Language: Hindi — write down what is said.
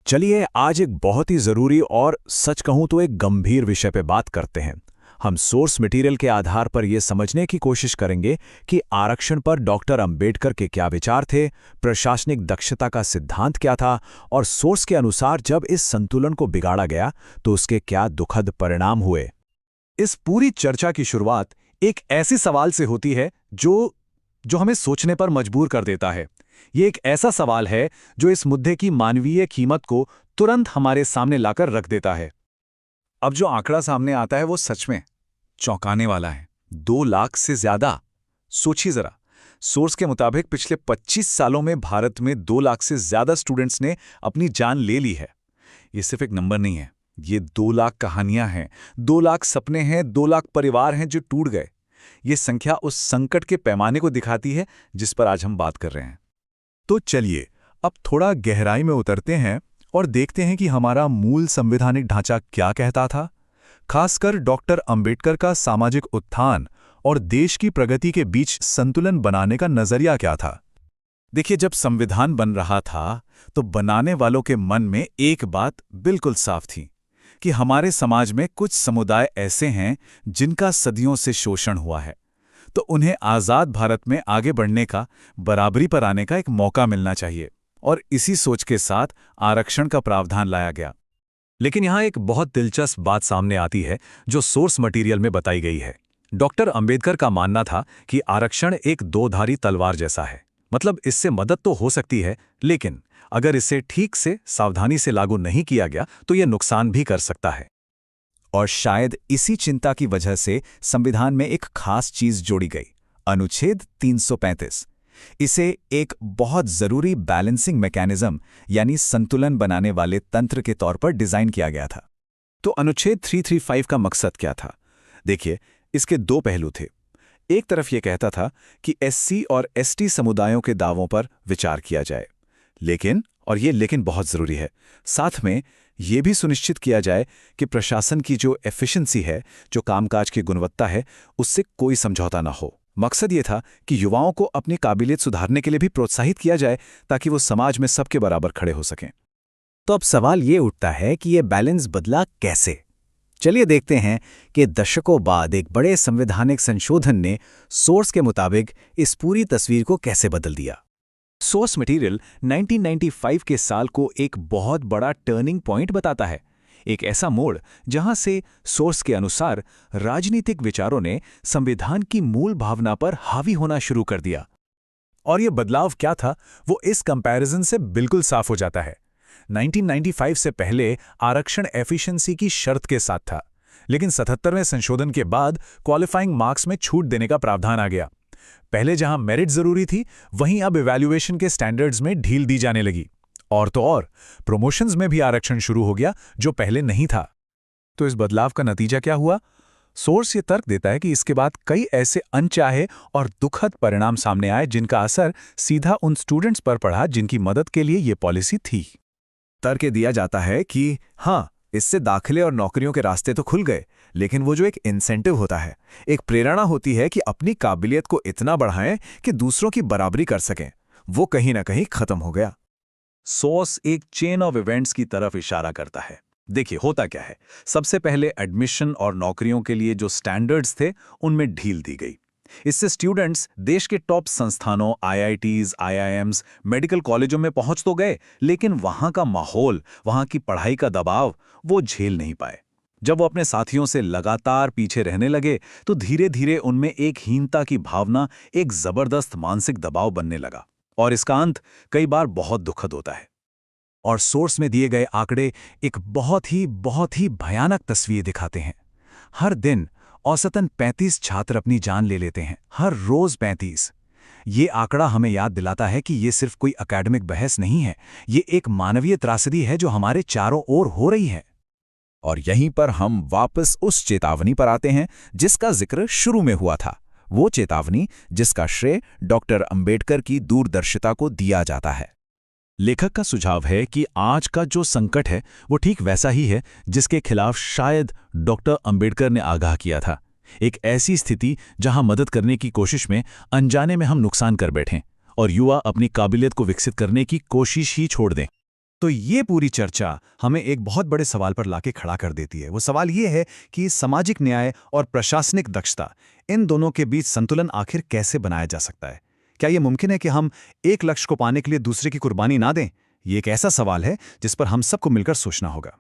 चलिए आज एक बहुत ही ज़रूरी और सच कहूँ तो एक गंभीर विषय पे बात करते हैं। हम सोर्स मटेरियल के आधार पर ये समझने की कोशिश करेंगे कि आरक्षण पर डॉक्टर अंबेडकर के क्या विचार थे, प्रशासनिक दक्षता का सिद्धांत क्या था और सोर्स के अनुसार जब इस संतुलन को बिगाड़ा गया तो उसके क्या दुखद परिणाम हुए। इस पूरी चर्चा की शुरुआत एक ऐसे सवाल से होती है जो जो हमें सोचने पर मजबूर कर देता है। ये एक ऐसा सवाल है जो इस मुद्दे की मानवीय कीमत को तुरंत हमारे सामने लाकर रख देता है। अब जो आंकड़ा सामने आता है वो सच में चौंकाने वाला है। 2 लाख से ज्यादा। सोचिए जरा, सोर्स के मुताबिक पिछले 25 सालों में भारत में 2 लाख से ज्यादा स्टूडेंट्स ने अपनी जान ले ली है। ये सिर्फ एक नंबर नहीं है, ये 2 लाख कहानियां हैं, 2 लाख सपने हैं, 2 लाख परिवार हैं जो टूट गए। ये संख्या उस संकट के पैमाने को दिखाती है जिस पर आज हम बात कर रहे हैं। तो चलिए अब थोड़ा गहराई में उतरते हैं और देखते हैं कि हमारा मूल संवैधानिक ढांचा क्या कहता था, खासकर डॉक्टर अंबेडकर का सामाजिक उत्थान और देश की प्रगति के बीच संतुलन बनाने का नजरिया क्या था। देखिए, जब संविधान बन रहा था तो बनाने वालों के मन में एक बात बिल्कुल साफ थी कि हमारे समाज में कुछ समुदाय ऐसे हैं जिनका सदियों से शोषण हुआ है, तो उन्हें आज़ाद भारत में आगे बढ़ने का, बराबरी पर आने का एक मौका मिलना चाहिए। और इसी सोच के साथ आरक्षण का प्रावधान लाया गया। लेकिन यहाँ एक बहुत दिलचस्प बात सामने आती है जो सोर्स मटेरियल में बताई गई है। डॉक्टर अंबेडकर का मानना था कि आरक्षण एक दोधारी तलवार जैसा है। मतलब इससे मदद तो हो सकती है, लेकिन अगर इसे ठीक से सावधानी से लागू नहीं किया गया तो यह नुकसान भी कर सकता है। और शायद इसी चिंता की वजह से संविधान में एक खास चीज जोड़ी गई, अनुच्छेद 335। इसे एक बहुत जरूरी बैलेंसिंग मैकेनिज्म यानी संतुलन बनाने वाले तंत्र के तौर पर डिजाइन किया गया था। तो अनुच्छेद 335 का मकसद क्या था? देखिए, इसके 2 पहलू थे। एक तरफ यह कहता था कि एससी और एसटी समुदायों के दावों पर विचार किया जाए, लेकिन, और ये लेकिन बहुत जरूरी है, साथ में यह भी सुनिश्चित किया जाए कि प्रशासन की जो एफिशिएंसी है, जो कामकाज की गुणवत्ता है, उससे कोई समझौता ना हो। मकसद ये था कि युवाओं को अपनी काबिलियत सुधारने के लिए भी प्रोत्साहित किया जाए ताकि वो समाज में सबके बराबर खड़े हो सकें। तो अब सवाल ये उठता है कि ये बैलेंस बदला कैसे। चलिए देखते हैं कि दशकों बाद एक बड़े संवैधानिक संशोधन ने सोर्स के मुताबिक इस पूरी तस्वीर को कैसे बदल दिया। सोर्स मटेरियल 1995 के साल को एक बहुत बड़ा टर्निंग पॉइंट बताता है, एक ऐसा मोड़ जहां से सोर्स के अनुसार राजनीतिक विचारों ने संविधान की मूल भावना पर हावी होना शुरू कर दिया। और ये बदलाव क्या था, वो इस कंपैरिजन से बिल्कुल साफ हो जाता है। 1995 से पहले आरक्षण एफिशिएंसी की शर्त के साथ था, लेकिन 77वें संशोधन के बाद क्वालिफाइंग मार्क्स में छूट देने का प्रावधान आ गया। पहले जहां मेरिट जरूरी थी, वहीं अब इवैल्यूएशन के स्टैंडर्ड्स में ढील दी जाने लगी। और तो और प्रमोशंस में भी आरक्षण शुरू हो गया जो पहले नहीं था। तो इस बदलाव का नतीजा क्या हुआ? सोर्स ये तर्क देता है कि इसके बाद कई ऐसे अनचाहे और दुखद परिणाम सामने आए जिनका असर सीधा उन स्टूडेंट्स पर पड़ा जिनकी मदद के लिए ये पॉलिसी थी। तर्क दिया जाता है कि हाँ, इससे दाखिले और नौकरियों के रास्ते तो खुल गए, लेकिन वो जो एक इंसेंटिव होता है, एक प्रेरणा होती है कि अपनी काबिलियत को इतना बढ़ाएं कि दूसरों की बराबरी कर सकें, वो कहीं ना कहीं खत्म हो गया। सोर्स एक चेन ऑफ इवेंट्स की तरफ इशारा करता है। देखिए, होता क्या है, सबसे पहले एडमिशन और नौकरियों के लिए जो स्टैंडर्ड्स थे उनमें ढील दी गई। इससे स्टूडेंट्स देश के टॉप संस्थानों, आईआईटीज, आईआईएम्स, मेडिकल कॉलेजों में पहुंच तो गए, लेकिन वहां का माहौल, वहां की पढ़ाई का दबाव वो झेल नहीं पाए। जब वो अपने साथियों से लगातार पीछे रहने लगे तो धीरे धीरे उनमें एक हीनता की भावना, एक जबरदस्त मानसिक दबाव बनने लगा, और इसका अंत कई बार बहुत दुखद होता है। और सोर्स में दिए गए आंकड़े एक बहुत ही भयानक तस्वीर दिखाते हैं। हर दिन औसतन 35 छात्र अपनी जान ले लेते हैं, हर रोज 35। ये आंकड़ा हमें याद दिलाता है कि ये सिर्फ कोई एकेडमिक बहस नहीं है, ये एक मानवीय त्रासदी है जो हमारे चारों ओर हो रही है। और यहीं पर हम वापस उस चेतावनी पर आते हैं जिसका जिक्र शुरू में हुआ था, वो चेतावनी जिसका श्रेय डॉक्टर अंबेडकर की दूरदर्शिता को दिया जाता है। लेखक का सुझाव है कि आज का जो संकट है वो ठीक वैसा ही है जिसके खिलाफ शायद डॉक्टर अंबेडकर ने आगाह किया था। एक ऐसी स्थिति जहां मदद करने की कोशिश में अनजाने में हम नुकसान कर बैठें और युवा अपनी काबिलियत को विकसित करने की कोशिश ही छोड़ दें। तो ये पूरी चर्चा हमें एक बहुत बड़े सवाल पर लाके खड़ा कर देती है। वो सवाल ये है कि सामाजिक न्याय और प्रशासनिक दक्षता, इन दोनों के बीच संतुलन आखिर कैसे बनाया जा सकता है? क्या ये मुमकिन है कि हम एक लक्ष्य को पाने के लिए दूसरे की कुर्बानी ना दें? ये एक ऐसा सवाल है जिस पर हम सबको मिलकर सोचना होगा।